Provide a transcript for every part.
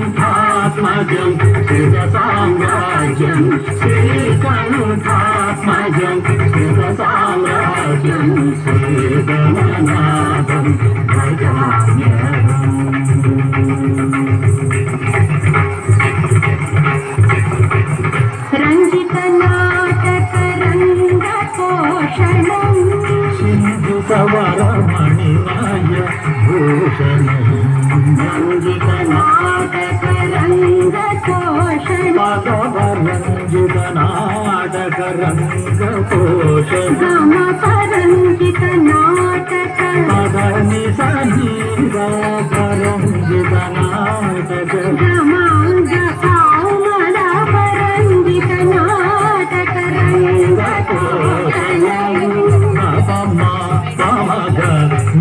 శ్రీకంఠాత్మజం శివ సామ్రాజ్యం శ్రీకంఠాత్మజం శివ సామ్రాజ్యం శ్రీగణనాథం భజామ్యహం. రంజిత నాటక రంగ పోషణం సింధు సవరమణిమయ భూషణం రంజిత నాటక రంగ పోషణం రంజిత నాటక రంగ పోషణ గమ పరంజిత నాటక పదని సంగీత పరంజిత నాటక గమాంగ కామద పరంజిత నాటక రంగ పోషణం మగ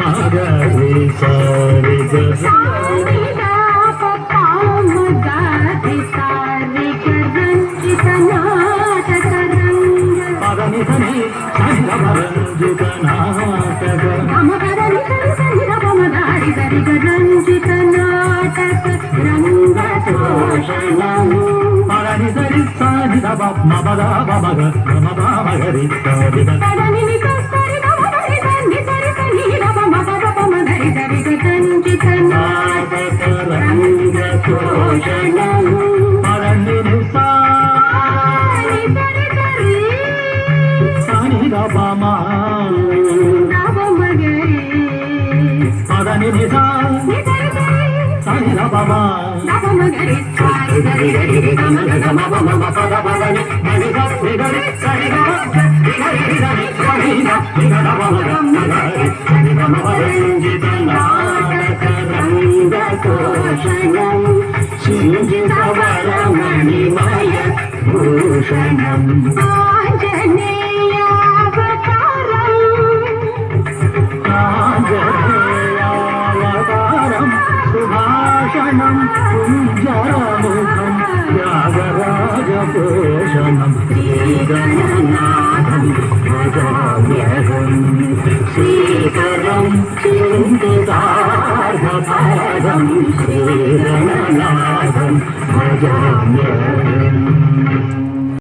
మగరి సరి పదని సని సంగమరంజిత నాటక రంజిత నాటక రంగ పోషణం పదని సరి సాని దబ మబద బమగ మమ మగరి సరి రంజిత నాటక రంగ పోషణం పరణి సాని దబమ పదని నిసా సాని దబమ రంజిత నాటక రంగ పోషణం సింజిత వరమణిమయ భూషణం ఆంజనేయావతారం సుభాషణం కుంజరముఖం త్యాగరాజపోషణం శ్రీగణనాథం భజామ్యహం శ్రీకరం చింతితార్థపాదం శ్రీగణనాథం భజామ్యహం.